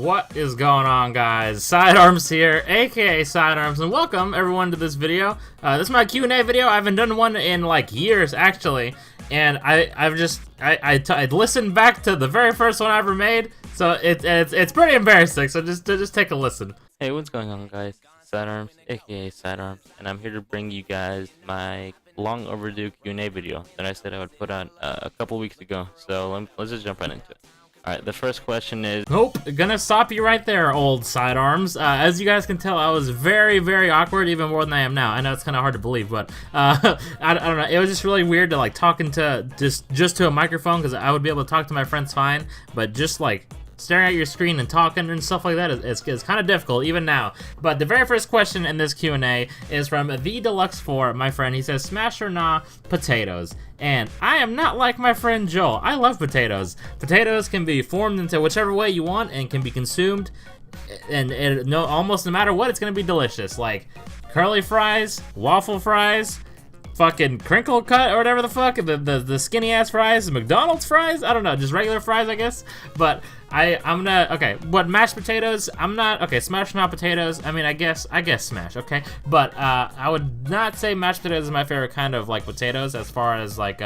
What is going on, guys? Sidearms here, aka Sidearms, and welcome everyone to this video. This is my Q&A video. I haven't done one in like years, actually, and I listened back to the very first one I ever made, so it's pretty embarrassing. So just take a listen. Hey, what's going on, guys? Sidearms, aka Sidearms, and I'm here to bring you guys my long overdue Q&A video that I said I would put on a couple weeks ago. So let's just jump right into it. Alright, the first question is... Nope, gonna stop you right there, old Sidearms. As you guys can tell, I was very, very awkward, even more than I am now. I know it's kind of hard to believe, but I don't know. It was just really weird to like talking to just to a microphone, because I would be able to talk to my friends fine, but just like staring at your screen and talking and stuff like that is kind of difficult, even now. But the very first question in this Q&A is from The Deluxe 4, my friend. He says, smash or nah, potatoes. And I am not like my friend Joel. I love potatoes. Potatoes can be formed into whichever way you want and can be consumed, and almost no matter what, it's gonna be delicious. Like curly fries, waffle fries, fucking crinkle cut or whatever the fuck, the skinny ass fries, McDonald's fries, I don't know, just regular fries, I guess. But I'm gonna, okay, what, mashed potatoes, I'm not, okay, smash not potatoes, I mean, I guess smash, okay, but I would not say mashed potatoes is my favorite kind of like potatoes, as far as like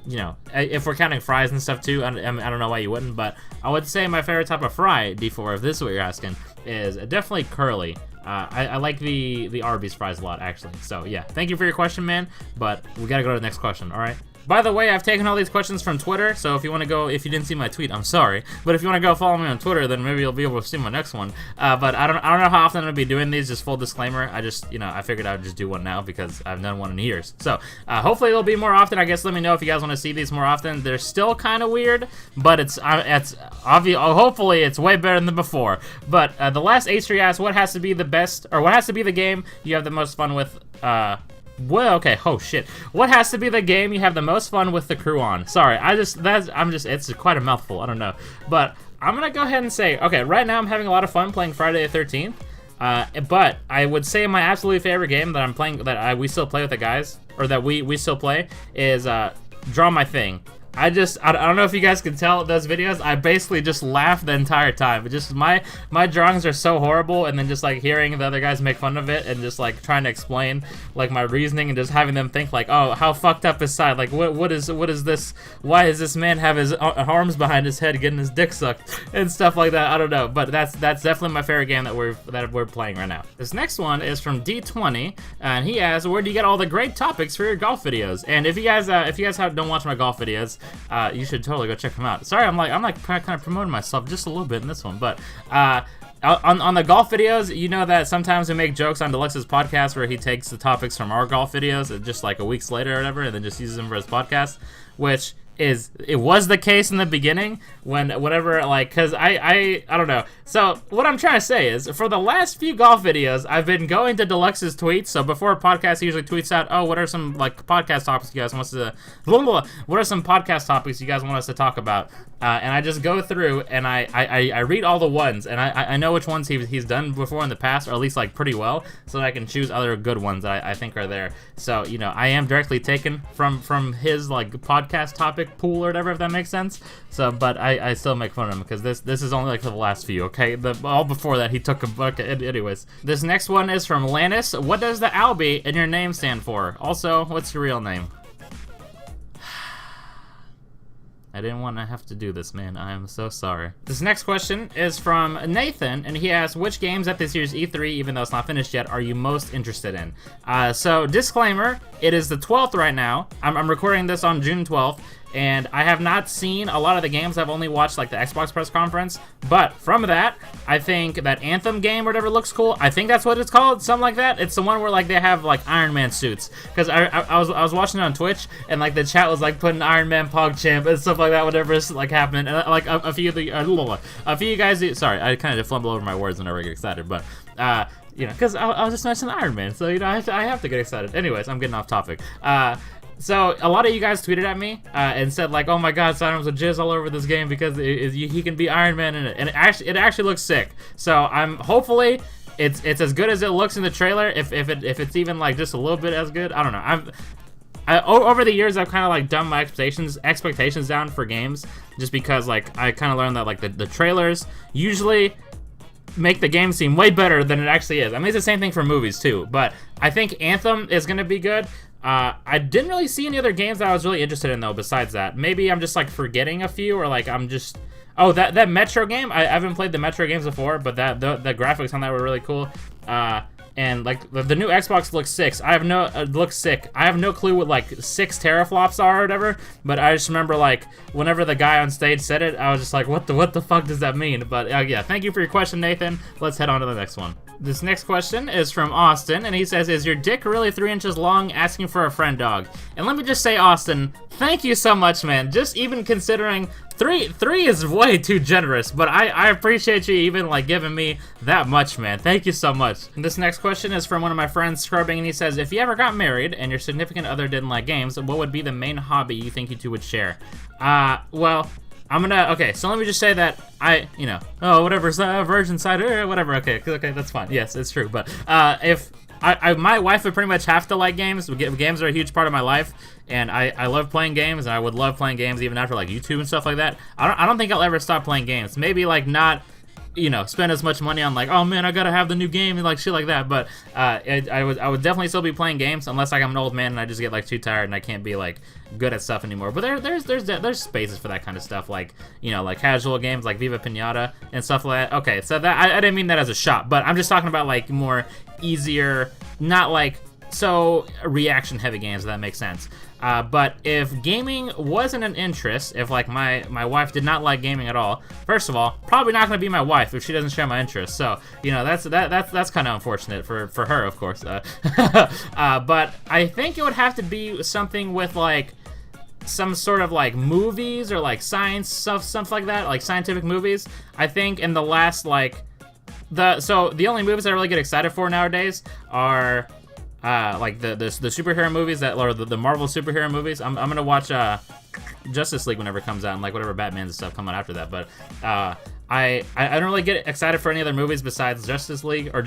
you know, if we're counting fries and stuff too. I don't know why you wouldn't, but I would say my favorite type of fry, D4, if this is what you're asking, is definitely curly. I like the Arby's fries a lot, actually. So yeah, thank you for your question, man, but we gotta go to the next question, all right? By the way, I've taken all these questions from Twitter, so if you want to go, if you didn't see my tweet, I'm sorry, but if you want to go follow me on Twitter, then maybe you'll be able to see my next one. But I don't know how often I'm gonna be doing these. Just full disclaimer, I just, you know, I figured I would just do one now because I've done one in years. So hopefully it'll be more often. I guess let me know if you guys want to see these more often. They're still kind of weird, but it's obvious. Hopefully it's way better than before. But the last H3 asked, what has to be the best, or what has to be the game you have the most fun with? Well, okay, oh shit. What has to be the game you have the most fun with the crew on? Sorry, it's quite a mouthful, I don't know. But I'm gonna go ahead and say, okay, right now I'm having a lot of fun playing Friday the 13th. But I would say my absolute favorite game that I'm playing, that we still play with the guys, or that we still play, is Draw My Thing. I don't know if you guys can tell those videos, I basically just laugh the entire time. It just, my drawings are so horrible, and then just like hearing the other guys make fun of it and just like trying to explain like my reasoning and just having them think like, oh, how fucked up his side, like what is this, why does this man have his arms behind his head getting his dick sucked and stuff like that. I don't know, but that's definitely my favorite game that we're playing right now. This next one is from D20, and he asks, where do you get all the great topics for your golf videos? And if you guys don't watch my golf videos, you should totally go check them out. Sorry, I'm like kind of promoting myself just a little bit in this one, but on the golf videos, you know that sometimes we make jokes on Deluxe's podcast where he takes the topics from our golf videos just like a weeks later or whatever, and then just uses them for his podcast, which it was the case in the beginning whenever like, cause I don't know. So what I'm trying to say is, for the last few golf videos, I've been going to Deluxe's tweets. So before a podcast, he usually tweets out, oh, what are some like podcast topics you guys want us to, what are some podcast topics you guys want us to talk about? And I just go through and I read all the ones, and I know which ones he's done before in the past, or at least like pretty well, so that I can choose other good ones that I think are there. So, you know, I am directly taken from his like podcast topic pool or whatever, if that makes sense. So, but I still make fun of him because this is only like for the last few, okay? All before that he took a bucket. Anyways, this next one is from Lannis. What does the Albie in your name stand for? Also, what's your real name? I didn't want to have to do this, man. I am so sorry. This next question is from Nathan, and he asks, which games at this year's E3, even though it's not finished yet, are you most interested in? So, disclaimer, it is the 12th right now. I'm recording this on June 12th, and I have not seen a lot of the games. I've only watched like the Xbox press conference, but from that, I think that Anthem game or whatever looks cool. I think that's what it's called, something like that. It's the one where like they have like Iron Man suits, because I was watching it on Twitch, and like the chat was like putting Iron Man PogChamp and stuff like that, whatever is like happening, and like a few of you guys, sorry, I kind of fumble over my words whenever I get excited, but you know, because I was just mentioning Iron Man, so you know I have to get excited. Anyways, I'm getting off topic. So a lot of you guys tweeted at me and said like, "Oh my God, Sidearms will jizz all over this game because he can be Iron Man in it," and it actually looks sick. So I'm hopefully it's as good as it looks in the trailer. If it's even like just a little bit as good, I don't know. Over the years, I've kind of like dumbed my expectations down for games, just because like I kind of learned that like the trailers usually make the game seem way better than it actually is. I mean, it's the same thing for movies too, but I think Anthem is gonna be good. I didn't really see any other games that I was really interested in though besides that. Maybe I'm just like forgetting a few, or like I'm just... Oh, that Metro game, I haven't played the Metro games before, but the graphics on that were really cool. And like the new Xbox looks sick. Looks sick. I have no clue what like 6 teraflops are or whatever, but I just remember like whenever the guy on stage said it, I was just like, what the fuck does that mean? But yeah, thank you for your question, Nathan. Let's head on to the next one. This next question is from Austin, and he says, is your dick really 3 inches long? Asking for a friend dog. And let me just say, Austin, thank you so much, man. Just even considering three is way too generous, but I appreciate you even like giving me that much, man. Thank you so much. And this next question is from one of my friends, Scrubbing, and he says, if you ever got married and your significant other didn't like games, what would be the main hobby you think you two would share? Well, okay, so let me just say that whatever, virgin side, whatever, okay, that's fine. Yes, it's true, but if my wife would pretty much have to like games. Games are a huge part of my life, and I love playing games, and I would love playing games even after like YouTube and stuff like that. I don't think I'll ever stop playing games. Maybe like not, spend as much money on like, oh man, I gotta have the new game and like shit like that. But I would definitely still be playing games unless like I'm an old man and I just get like too tired and I can't be like good at stuff anymore. But there's spaces for that kind of stuff, like like casual games like Viva Pinata and stuff like that. Okay, so that I didn't mean that as a shot, but I'm just talking about like more easier, not like so reaction heavy games, if that makes sense. But if gaming wasn't an interest, if like my wife did not like gaming at all, first of all, probably not gonna be my wife if she doesn't share my interests. So that's kind of unfortunate for her, of course. But I think it would have to be something with like some sort of like movies or like science stuff like that, like scientific movies. I think in the last like the only movies I really get excited for nowadays are like the superhero movies or the Marvel superhero movies. I'm gonna watch Justice League whenever it comes out, and like whatever Batman and stuff come out after that. But I don't really get excited for any other movies besides Justice League or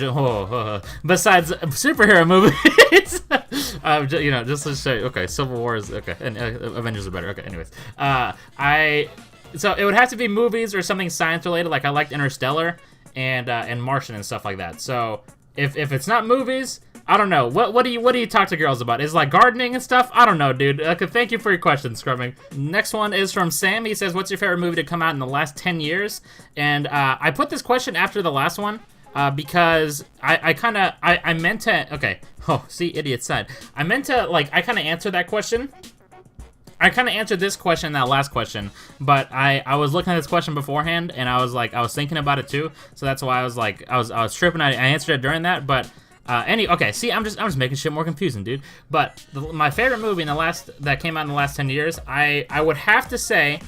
besides superhero movies. Just to show you. Okay, Civil War is okay, and Avengers are better. Okay, anyways, so it would have to be movies or something science related. Like I liked Interstellar and Martian and stuff like that. So if it's not movies, I don't know. What do you talk to girls about? Is like gardening and stuff? I don't know, dude. Okay, thank you for your question, Scrubbing. Next one is from Sam. He says, what's your favorite movie to come out in the last 10 years? And I put this question after the last one because I meant to... Okay. Oh, see, idiot side. I meant to, like, I kind of answered that question. I kind of answered this question in that last question, but I was looking at this question beforehand, and I was thinking about it too, so that's why I was tripping. I answered it during that, but okay, see, I'm just making shit more confusing, dude. But my favorite movie that came out in the last 10 years, I would have to say,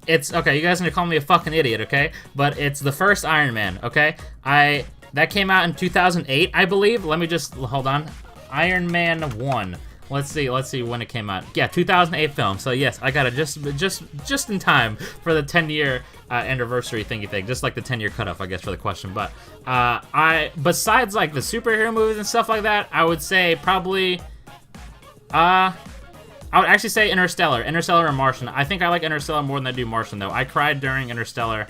it's, okay, you guys are gonna call me a fucking idiot, okay? But it's the first Iron Man, okay? That came out in 2008, I believe. Let me just, hold on. Iron Man 1. Let's see when it came out. Yeah, 2008 film. So yes, I got it just in time for the 10-year anniversary thingy thing, just like the 10-year cutoff, I guess, for the question. But besides like the superhero movies and stuff like that, I would say probably I would actually say Interstellar or Martian. I think I like Interstellar more than I do Martian, though. I cried during Interstellar.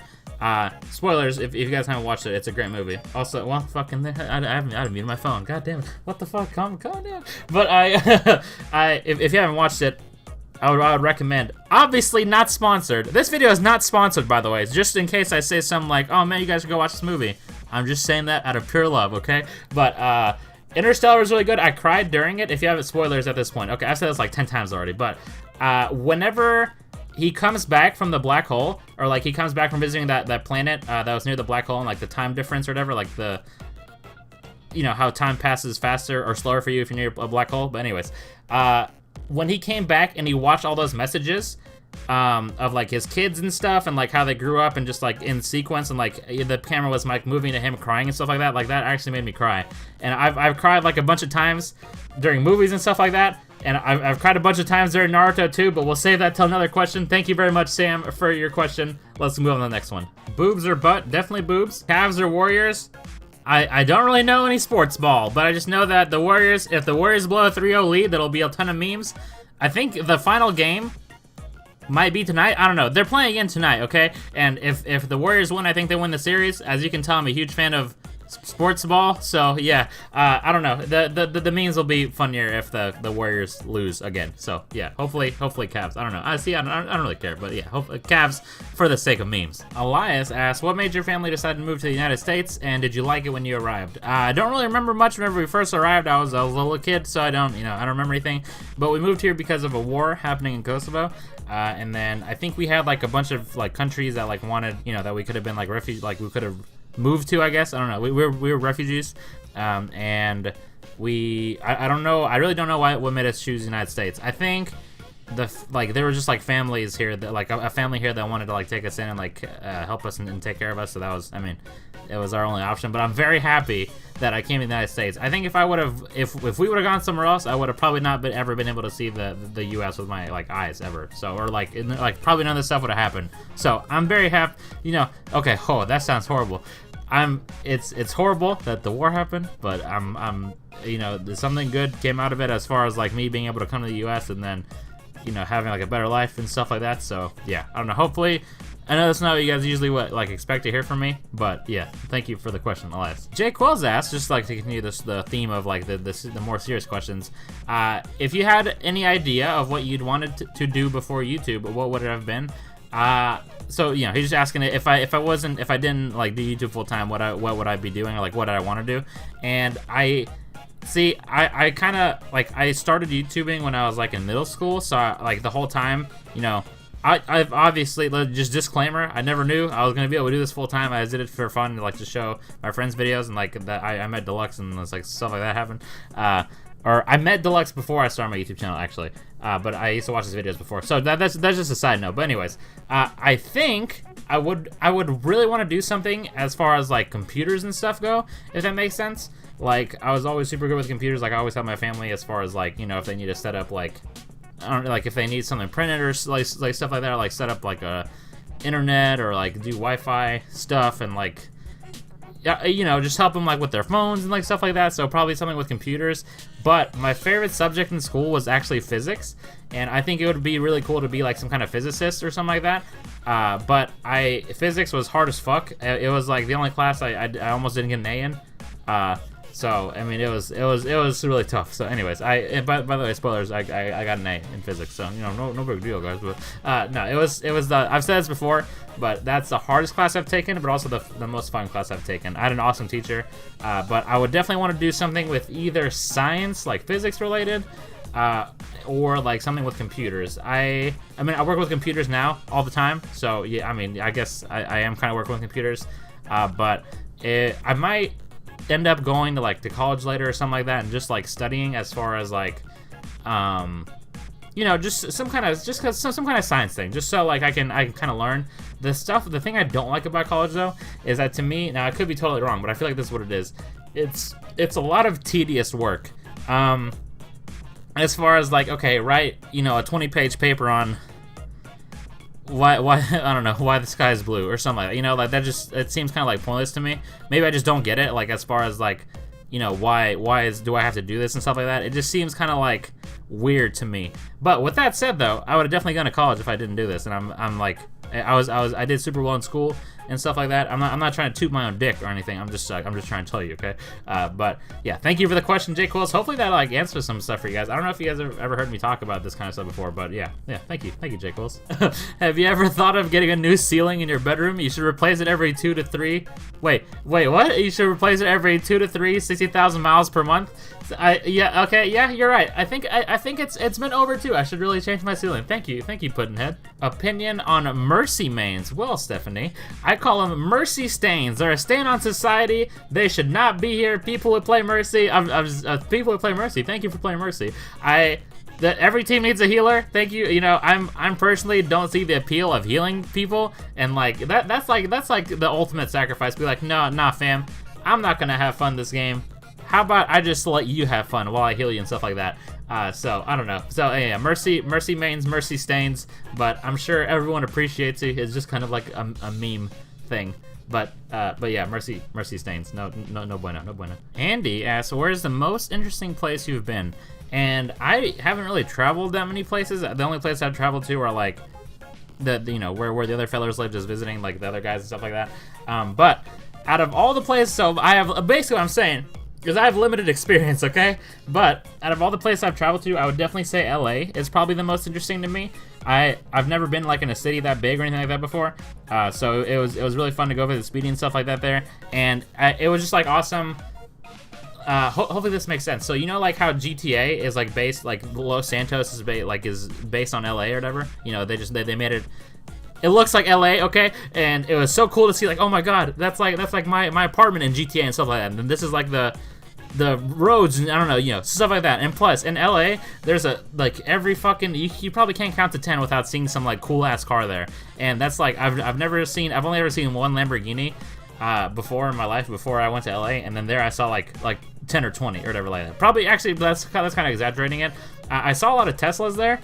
Spoilers, if you guys haven't watched it, it's a great movie. Also, well, fucking, I haven't muted my phone. God damn it. What the fuck? Calm down. But if you haven't watched it, I would recommend. Obviously not sponsored. This video is not sponsored, by the way. It's just in case I say something like, oh man, you guys should go watch this movie. I'm just saying that out of pure love, okay? But, Interstellar is really good. I cried during it. If you haven't, spoilers at this point. Okay, I've said this like 10 times already, but, whenever he comes back from the black hole, or like he comes back from visiting that planet that was near the black hole, and like the time difference or whatever, like the, how time passes faster or slower for you if you're near a black hole. But anyways, when he came back and he watched all those messages of like his kids and stuff, and like how they grew up and just like in sequence, and like the camera was like moving to him crying and stuff like that actually made me cry. And I've cried like a bunch of times during movies and stuff like that. And I've cried a bunch of times during Naruto too, but we'll save that till another question. Thank you very much, Sam, for your question. Let's move on to the next one. Boobs or butt? Definitely boobs. Cavs or Warriors? I don't really know any sports ball, but I just know that the Warriors, if the Warriors blow a 3-0 lead, that'll be a ton of memes. I think the final game might be tonight. I don't know. They're playing again tonight, okay? And if the Warriors win, I think they win the series. As you can tell, I'm a huge fan of sports ball, so yeah, I don't know. The memes will be funnier if the Warriors lose again. So yeah, hopefully Cavs. I don't know. I don't really care, but yeah, hopefully Cavs for the sake of memes. Elias asked, what made your family decide to move to the United States, and did you like it when you arrived? I don't really remember much. Whenever we first arrived, I was a little kid, so I don't remember anything. But we moved here because of a war happening in Kosovo. And then I think we had like a bunch of like countries that like wanted, that we could have been like refugees, like we could have moved to, I guess. I don't know. We were refugees, and I don't know. I really don't know what made us choose the United States. I think there were just like families here that like a family here that wanted to like take us in and like help us and take care of us. So that was, it was our only option. But I'm very happy that I came to the United States. I think if I would have, if we would have gone somewhere else, I would have probably not ever been able to see the U.S. with my like eyes ever. So or like probably none of this stuff would have happened. So I'm very happy. Okay. Oh, that sounds horrible. It's horrible that the war happened, but I'm something good came out of it as far as like me being able to come to the U.S. and then having like a better life and stuff like that. So yeah, I don't know. Hopefully, I know that's not what you guys usually expect to hear from me, but yeah, thank you for the question, Elias. Jay Quells asked, just like to continue the theme of like the more serious questions. If you had any idea of what you'd wanted to do before YouTube, what would it have been? So he's just asking if I didn't like do YouTube full time, what would I be doing, or like what did I want to do? And I kind of like I started YouTubing when I was like in middle school, so like the whole time, I've obviously, just disclaimer, I never knew I was gonna be able to do this full time. I did it for fun, like to show my friends videos, and like that I met Deluxe and it's like stuff like that happened. Or I met Deluxe before I started my YouTube channel, actually. But I used to watch his videos before. So that's just a side note. But anyways, I think I would really want to do something as far as like computers and stuff go, if that makes sense. Like I was always super good with computers. Like I always help my family as far as like if they need to set up like I don't know, like if they need something printed or like stuff like that, or like set up like a internet or like do Wi-Fi stuff and like. Yeah, just help them like with their phones and like stuff like that. So probably something with computers. But my favorite subject in school was actually physics, and I think it would be really cool to be like some kind of physicist or something like that. But physics was hard as fuck. It was like the only class I almost didn't get an A in. So it was really tough. So anyways, by the way, spoilers, I got an A in physics. So no big deal, guys. But no, it was I've said this before, but that's the hardest class I've taken, but also the most fun class I've taken. I had an awesome teacher, but I would definitely want to do something with either science, like physics related, or like something with computers. I work with computers now all the time. So yeah, I guess I am kind of working with computers, but I might end up going to like to college later or something like that and just like studying as far as like just some kind of science thing, just so like I can kind of learn the stuff. The thing I don't like about college though is that, to me, now I could be totally wrong, but I feel like this is what it is. It's a lot of tedious work, as far as like, okay, write a 20-page paper on why I don't know why the sky is blue or something like that. Like that just, it seems kind of like pointless to me. Maybe I just don't get it, like as far as like why do I have to do this and stuff like that. It just seems kind of like weird to me. But with that said though, I would have definitely gone to college if I didn't do this, and I'm like I did super well in school and stuff like that. I'm not trying to toot my own dick or anything. I'm just trying to tell you, okay? But yeah, thank you for the question, Jay Quells. Hopefully that like answers some stuff for you guys. I don't know if you guys have ever heard me talk about this kind of stuff before, but yeah, thank you, Jay Quells. Have you ever thought of getting a new ceiling in your bedroom? You should replace it every 2 to 3. Wait, what? You should replace it every 2 to 3, 60,000 miles per month. Yeah, okay, yeah, you're right. I think it's been over 2. I should really change my ceiling. Thank you, Puddinhead. Opinion on mercy mains? Well, Stephanie, I call them mercy stains. They're a stain on society. They should not be here. People who play mercy, people who play mercy. Thank you for playing mercy. That every team needs a healer. Thank you. I'm personally don't see the appeal of healing people, and like that's like the ultimate sacrifice. Be like, nah, fam, I'm not gonna have fun this game. How about I just let you have fun while I heal you and stuff like that? So I don't know. So yeah, mercy mains, mercy stains. But I'm sure everyone appreciates it. It's just kind of like a meme thing. But yeah, mercy stains. No bueno. Andy asks, where's the most interesting place you've been? And I haven't really traveled that many places. The only places I've traveled to are like where the other fellas live, just visiting like the other guys and stuff like that. But out of all the places, so I have basically what I'm saying, because I have limited experience, okay? But out of all the places I've traveled to, I would definitely say LA is probably the most interesting to me. I've never been like in a city that big or anything like that before, so it was really fun to go visit Speedy and stuff like that there, and it was just like awesome. Hopefully this makes sense. So you know like how GTA is like based, like Los Santos is based on LA or whatever. You know, they made it. It looks like LA, okay? And it was so cool to see, like, oh my god, that's like my apartment in GTA and stuff like that. And this is like the roads and I don't know, you know, stuff like that. And plus in LA, there's like every fucking you probably can't count to 10 without seeing some like cool ass car there. And that's like I've only ever seen one Lamborghini before in my life before I went to LA, and then there I saw like 10 or 20 or whatever like that. Probably actually that's kind of exaggerating it. I saw a lot of Teslas there.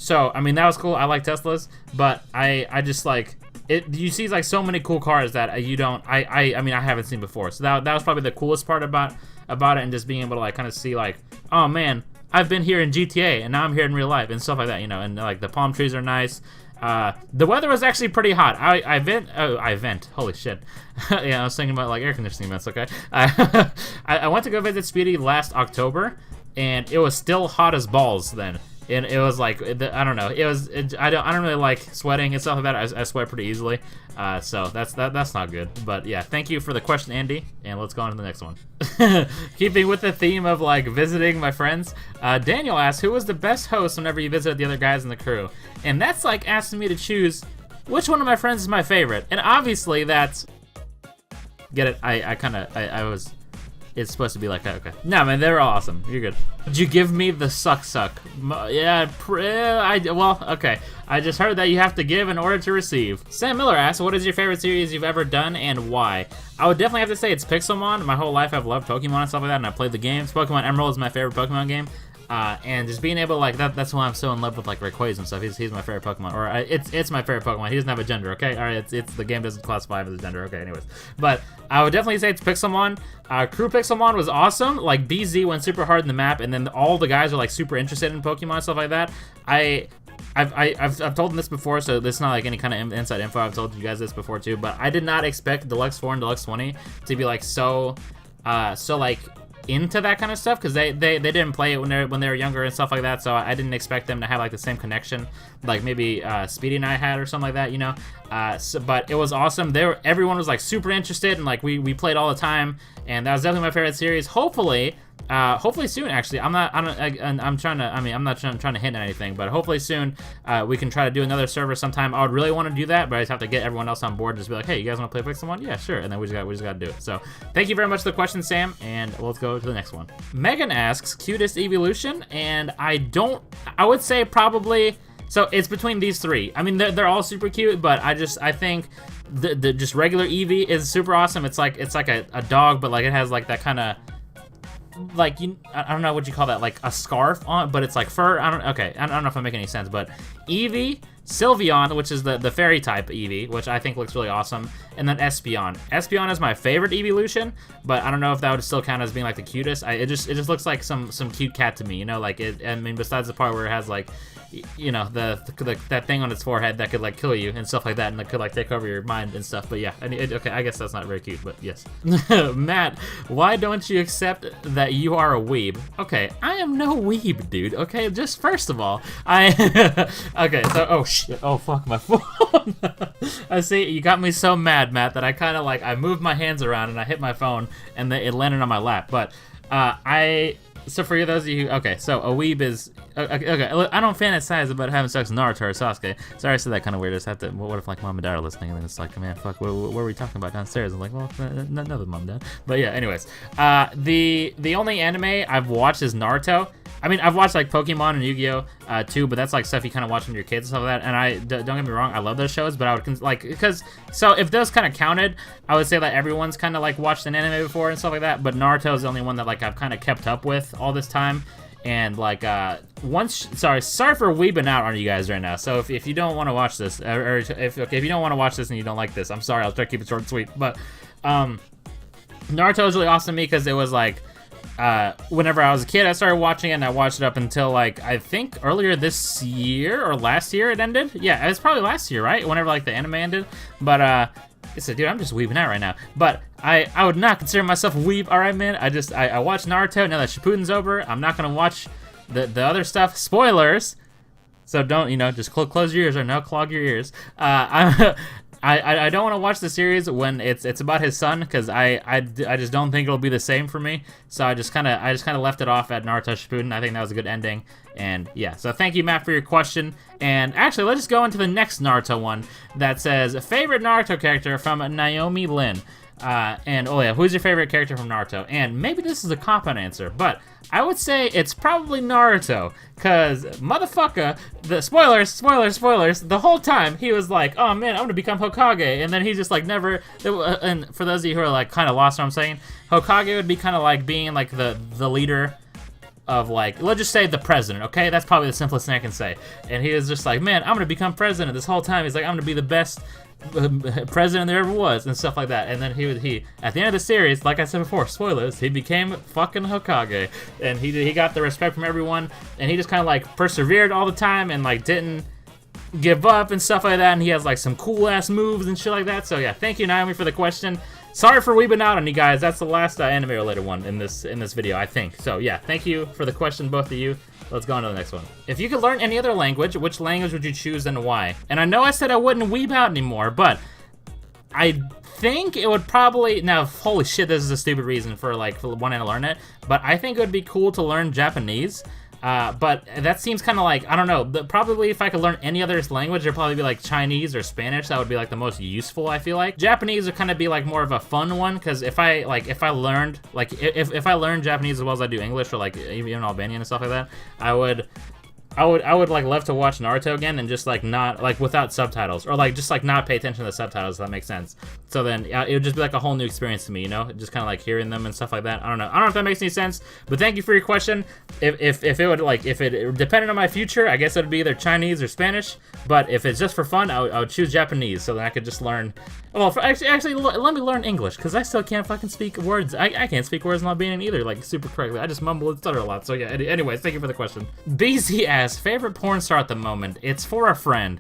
So, I mean, that was cool. I like Teslas, but I just like it. You see like so many cool cars that you don't, I mean, I haven't seen before. So that was probably the coolest part about it, and just being able to like kind of see like, oh man, I've been here in GTA and now I'm here in real life and stuff like that, you know, and like the palm trees are nice. The weather was actually pretty hot. I vent. Holy shit. Yeah, I was thinking about like air conditioning vents, okay? I went to go visit Speedy last October and it was still hot as balls then. And it was like, I don't know. I don't really like sweating and stuff like that. I sweat pretty easily, so that's not good. But yeah, thank you for the question, Andy. And let's go on to the next one. Keeping with the theme of like visiting my friends, Daniel asked, "Who was the best host whenever you visited the other guys in the crew?" And that's like asking me to choose which one of my friends is my favorite. And obviously that's get it. I was. It's supposed to be like that, okay. No, man, they're all awesome. You're good. Did you give me the suck? Yeah, well, okay. I just heard that you have to give in order to receive. Sam Miller asks, what is your favorite series you've ever done and why? I would definitely have to say it's Pixelmon. My whole life I've loved Pokemon and stuff like that, and I played the games. Pokemon Emerald is my favorite Pokemon game. And just being able to, like, that's why I'm so in love with, like, Rayquaza and stuff. He's my favorite Pokemon. Or, it's my favorite Pokemon. He doesn't have a gender, okay? Alright, the game doesn't classify him as a gender, okay, anyways. But I would definitely say it's Pixelmon. Crew Pixelmon was awesome. Like, BZ went super hard in the map, and then all the guys are, like, super interested in Pokemon and stuff like that. I've told them this before, so this is not like any kind of inside info. I've told you guys this before too, but I did not expect Deluxe 4 and Deluxe 20 to be like so like into that kind of stuff, because they didn't play it when they were younger and stuff like that. So I didn't expect them to have like the same connection like maybe Speedy and I had or something like that, you know. But it was awesome. Everyone was like super interested, and like we played all the time, and that was definitely my favorite series. Hopefully soon, actually. I'm not trying to hint at anything, but hopefully soon we can try to do another server sometime. I would really want to do that, but I just have to get everyone else on board and just be like, hey, you guys want to play Pixelmon? Yeah, sure. And then we just got to do it. So thank you very much for the question, Sam, and let's go to the next one. Megan asks, cutest evolution, and I would say probably, so it's between these three. I mean, they're all super cute, but I think the just regular Eevee is super awesome. It's like a dog, but like it has like that kind of, like, I don't know what you call that, like a scarf on, but it's like fur. I don't know if I'm making any sense, but Eevee, Sylveon, which is the fairy type Eevee, which I think looks really awesome, and then Espeon. Espeon is my favorite evolution, but I don't know if that would still count as being like the cutest. It just looks like some cute cat to me, you know, like I mean, besides the part where it has like, you know, that thing on its forehead that could like kill you and stuff like that, and that could like take over your mind and stuff. But yeah, okay, I guess that's not very cute, but yes. Matt, why don't you accept that you are a weeb? Okay, I am no weeb, dude. Okay, just first of all, okay, so oh shit, oh fuck my phone. I see you got me so mad, Matt, that I kind of like I moved my hands around and I hit my phone and it landed on my lap. But so for those of you, okay, so a weeb is, okay, I don't fantasize about having sex with Naruto or Sasuke. Sorry I said that kind of weird. I just have to, what if like mom and dad are listening and then it's like, man, fuck, what were we talking about downstairs? I'm like, well, none of mom and dad. But yeah, anyways, the only anime I've watched is Naruto. I mean, I've watched like Pokemon and Yu-Gi-Oh! Too, but that's like stuff you kind of watch when you're kids and stuff like that. And don't get me wrong, I love those shows, but I would like, so if those kind of counted, I would say that everyone's kind of like watched an anime before and stuff like that. But Naruto is the only one that like I've kind of kept up with all this time. And like sorry for weebing out on you guys right now. So if you don't want to watch this, or if you don't want to watch this and you don't like this, I'm sorry. I'll try to keep it short and sweet. But Naruto is really awesome to me because it was like, whenever I was a kid, I started watching it, and I watched it up until, like, I think earlier this year or last year it ended. Yeah, it was probably last year, right? Whenever, like, the anime ended. But, it's like, dude, I'm just weeping out right now. But I would not consider myself a weep, all right, man? I watched Naruto. Now that Shippuden's over, I'm not gonna watch the other stuff. Spoilers. So don't, just close your ears or no, clog your ears. I don't want to watch the series when it's about his son, because I just don't think it'll be the same for me. So I just kind of left it off at Naruto Shippuden. I think that was a good ending. And yeah, so thank you, Matt, for your question. And actually, let's just go into the next Naruto one that says favorite Naruto character from Naomi Lin. And oh yeah, who's your favorite character from Naruto? And maybe this is a cop-out answer, but I would say it's probably Naruto, cause motherfucker, the spoilers, the whole time he was like, oh man, I'm gonna become Hokage, and then he just like never, and for those of you who are like kind of lost what I'm saying, Hokage would be kind of like being like the leader of, like, let's just say the president, okay? That's probably the simplest thing I can say. And he was just like, man, I'm gonna become president. This whole time he's like, I'm gonna be the best president there ever was, and stuff like that. And then he at the end of the series, like I said before, spoilers, he became fucking Hokage, and he got the respect from everyone, and he just kind of like persevered all the time and like didn't give up and stuff like that. And he has like some cool ass moves and shit like that. So yeah, thank you, Naomi, for the question. Sorry for weeping out on you guys. That's the last anime related one in this video, I think. So yeah, thank you for the question, both of you. Let's go on to the next one. If you could learn any other language, which language would you choose and why? And I know I said I wouldn't weep out anymore, but I think it would probably, now holy shit, this is a stupid reason for like wanting to learn it, but I think it would be cool to learn Japanese. But that seems kind of like, I don't know, probably if I could learn any other language, it'd probably be like Chinese or Spanish. That would be like the most useful, I feel like. Japanese would kind of be like more of a fun one, because if I learned Japanese as well as I do English, or like even Albanian and stuff like that, I would like love to watch Naruto again, and just like not like without subtitles, or like just like not pay attention to the subtitles, if that makes sense. So then it would just be like a whole new experience to me, just kind of like hearing them and stuff like that. I don't know if that makes any sense, but thank you for your question. If it depended on my future, I guess it would be either Chinese or Spanish. But if it's just for fun, I would choose Japanese, so then I could just learn. Well, actually, let me learn English, because I still can't fucking speak words. I can't speak words in Albanian either, like super correctly. I just mumble and stutter a lot. So yeah. Anyways, thank you for the question. BZ asks, favorite porn star at the moment? It's for a friend.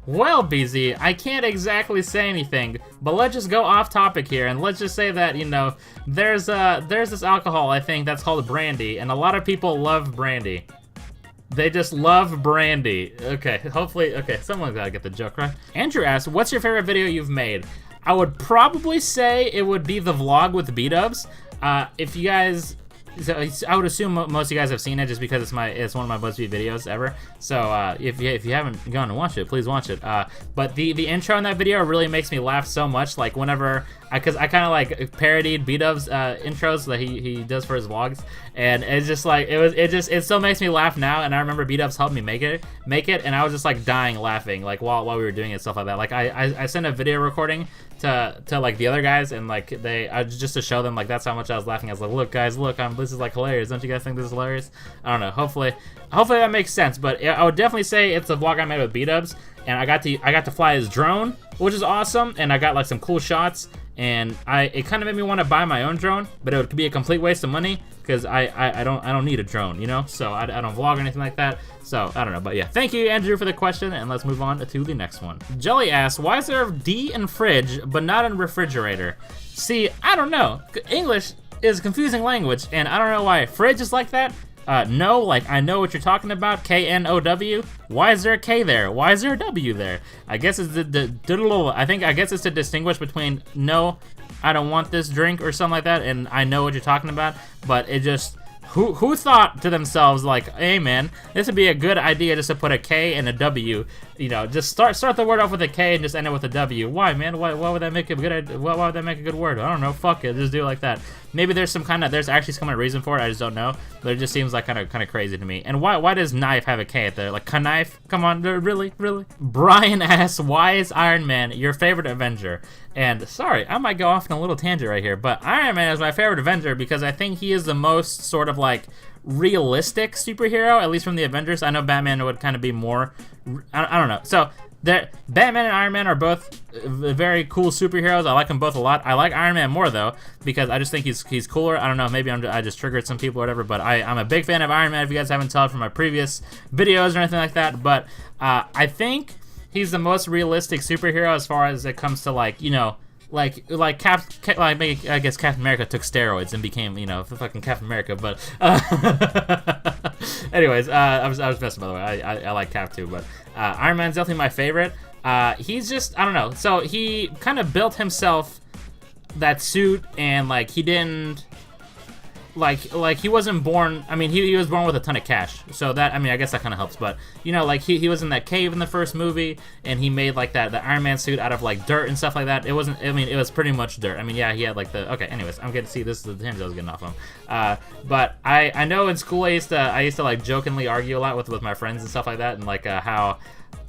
Well, BZ, I can't exactly say anything, but let's just go off topic here, and let's just say that, there's this alcohol, I think, that's called brandy, and a lot of people love brandy. They just love brandy. Okay, hopefully, someone's gotta get the joke, right? Andrew asks, what's your favorite video you've made? I would probably say it would be the vlog with B-dubs. If you guys, I would assume most of you guys have seen it, just because it's one of my BuzzFeed videos ever. So if you haven't gone and watched it, please watch it. But the intro in that video really makes me laugh so much. Like whenever, because I kind of like parodied B-dub's intros that he does for his vlogs, and it's just like it still makes me laugh now. And I remember B-dubs helped me make it, and I was just like dying laughing like while we were doing it, stuff like that. Like I sent a video recording to like the other guys, and like just to show them like that's how much I was laughing. I was like, look guys, look, this is like hilarious. Don't you guys think this is hilarious? I don't know. Hopefully that makes sense. But yeah, I would definitely say it's a vlog I made with B-dubs, and I got to fly his drone, which is awesome, and I got like some cool shots. And it kind of made me want to buy my own drone, but it would be a complete waste of money, because I don't need a drone, so I don't vlog or anything like that. So I don't know, but yeah, thank you, Andrew, for the question, and let's move on to the next one. Jelly asks, why is there D in fridge but not in refrigerator? See, I don't know. English is a confusing language, and I don't know why fridge is like that. No, like I know what you're talking about. K-N-O-W. Why is there a K there? Why is there a W there? I guess it's I guess it's to distinguish between no, I don't want this drink or something like that, and I know what you're talking about. But it just, who thought to themselves like, hey man, this would be a good idea just to put a K and a W. Just start the word off with a K and just end it with a W. Why, man? Why would that make a good? Why would that make a good word? I don't know. Fuck it. Just do it like that. Maybe there's actually some kind of reason for it. I just don't know. But it just seems like kind of crazy to me. And why does knife have a K at there? Like knife? Come on, really? Brian asks, why is Iron Man your favorite Avenger? And sorry, I might go off on a little tangent right here, but Iron Man is my favorite Avenger because I think he is the most sort of like realistic superhero, at least from the Avengers. I know Batman would kind of be more, I don't know. So Batman and Iron Man are both very cool superheroes. I like them both a lot. I like Iron Man more though because I just think he's cooler. I don't know, maybe I just triggered some people or whatever, but I'm a big fan of Iron Man. If you guys haven't told from my previous videos or anything like that, but I think he's the most realistic superhero as far as it comes to like, you know, like I guess Captain America took steroids and became, you know, fucking Captain America. But anyways, I was messing, by the way. I like Cap too, but Iron Man's definitely my favorite. He's just, I don't know. So he kind of built himself that suit, and like he didn't. Like he wasn't born. I mean, he was born with a ton of cash, so that, I mean, I guess that kind of helps. But you know, like he was in that cave in the first movie, and he made like the Iron Man suit out of like dirt and stuff like that. It wasn't. I mean, it was pretty much dirt. I mean, yeah, he had like the. Okay, anyways, I'm getting to see this is the tangent I was getting off on. But I know in school I used to like jokingly argue a lot with my friends and stuff like that, and like how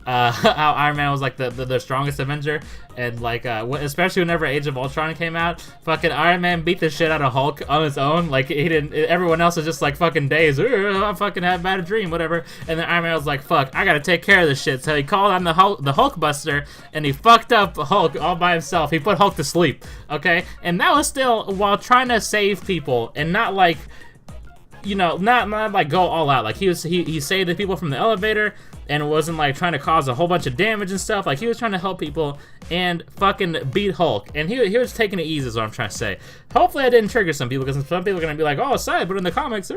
Iron Man was like the strongest Avenger, and like especially whenever Age of Ultron came out, fucking Iron Man beat the shit out of Hulk on his own. Like he didn't. Everyone else was just like fucking dazed. I fucking had a bad dream, whatever. And then Iron Man was like, "Fuck, I gotta take care of this shit." So he called on the Hulk Buster, and he fucked up Hulk all by himself. He put Hulk to sleep. Okay, and that was still while trying to save people, and not like, you know, not like go all out. Like he saved the people from the elevator, and it wasn't like trying to cause a whole bunch of damage and stuff. Like he was trying to help people and fucking beat Hulk. And he was taking it easy, is what I'm trying to say. Hopefully I didn't trigger some people, because some people are gonna be like, oh, sad, but in the comics,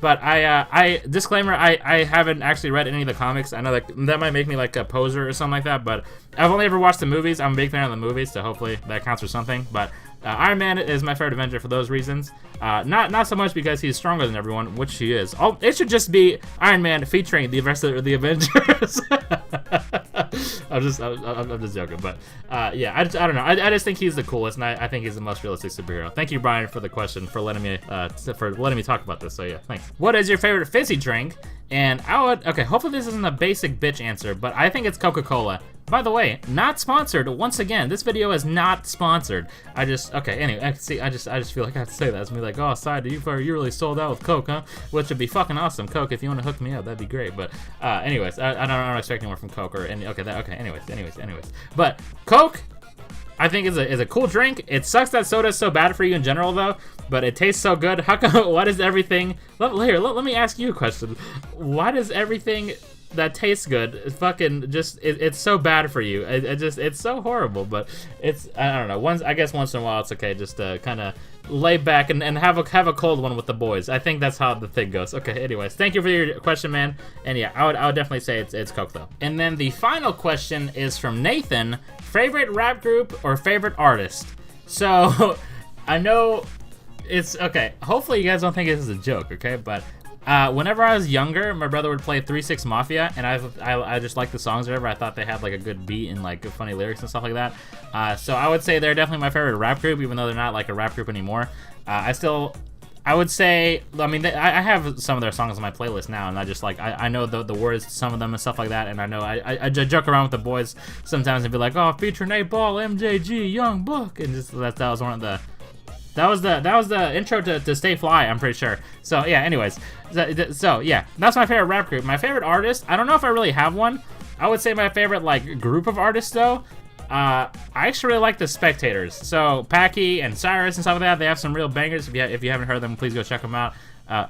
but I disclaimer, I haven't actually read any of the comics. I know that might make me like a poser or something like that, but I've only ever watched the movies. I'm a big fan of the movies, so hopefully that counts for something. But Iron Man is my favorite Avenger for those reasons. Not so much because he's stronger than everyone, which he is. It should just be Iron Man featuring the rest of the Avengers. I'm just joking, but yeah, I don't know. I just think he's the coolest, and I think he's the most realistic superhero. Thank you, Brian, for the question, for letting me talk about this. So yeah, thanks. What is your favorite fizzy drink? And okay, hopefully this isn't a basic bitch answer, but I think it's Coca-Cola. By the way, not sponsored. Once again, this video is not sponsored. Anyway, I just feel like I have to say that. It's me like, oh, side, you really sold out with Coke, huh? Which would be fucking awesome. Coke, if you want to hook me up, that'd be great. But anyways, I'm not expecting more from Coke or any. Anyways. But Coke, I think is a cool drink. It sucks that soda is so bad for you in general, though. But it tastes so good. How come? Why does everything? Let me ask you a question. Why does everything that tastes good fucking just it's so bad for you? It's so horrible. But it's, I don't know. I guess once in a while it's okay just to kind of lay back and have a cold one with the boys. I think that's how the thing goes. Okay, anyways, thank you for your question, man. And yeah, I would definitely say it's Coke though. And then the final question is from Nathan. Favorite rap group or favorite artist? So I know it's okay. Hopefully you guys don't think this is a joke, okay? But whenever I was younger, my brother would play 3 6 Mafia, and I just liked the songs or whatever. I thought they had like a good beat and like funny lyrics and stuff like that. So I would say they're definitely my favorite rap group, even though they're not like a rap group anymore. I would say, I mean, I have some of their songs on my playlist now, and I just like, I know the words to some of them and stuff like that, and I know I joke around with the boys sometimes and be like, oh, featuring 8 Ball, MJG, Young Buck, and just that was one of the. That was the intro to Stay Fly, I'm pretty sure. So yeah, anyways, so yeah, that's my favorite rap group. My favorite artist, I don't know if I really have one. I would say my favorite like group of artists though, I actually really like the Spectators. So Packy and Cyrus and stuff like that, they have some real bangers. If you haven't heard them, please go check them out.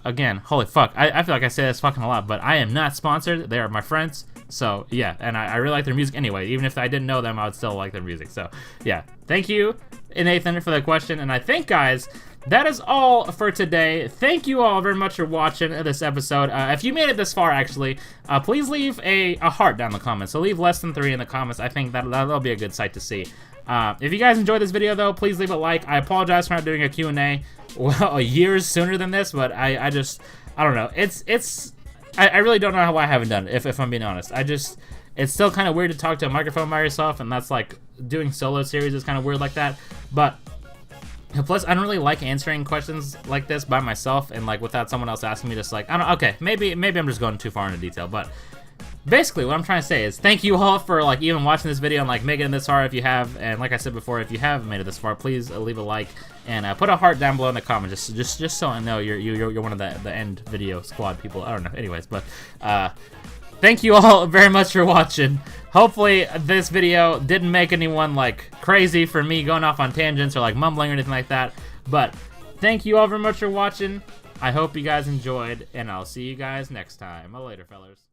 Again, holy fuck, I feel like I say this fucking a lot, but I am not sponsored. They are my friends. So yeah, and I really like their music anyway. Even if I didn't know them, I would still like their music. So yeah, thank you, Nathan, for the question. And I think, guys, that is all for today. Thank you all very much for watching this episode. If you made it this far, actually, please leave a heart down in the comments. So leave less than 3 in the comments. I think that'll be a good sight to see. If you guys enjoyed this video, though, please leave a like. I apologize for not doing a Q&A years sooner than this, but I don't know. I really don't know why I haven't done it, if I'm being honest. It's still kind of weird to talk to a microphone by yourself, and that's like, doing solo series is kind of weird like that. But plus, I don't really like answering questions like this by myself and like without someone else asking me. Just like, I don't. Okay, maybe I'm just going too far into detail, but basically what I'm trying to say is thank you all for like even watching this video and like making it this far if you have. And like I said before, if you have made it this far, please leave a like and put a heart down below in the comments, just so I know you're one of the end video squad people. I don't know. Anyways, but thank you all very much for watching. hopefully this video didn't make anyone like crazy for me going off on tangents or like mumbling or anything like that. But thank you all very much for watching. I hope you guys enjoyed, and I'll see you guys next time. Later, fellas.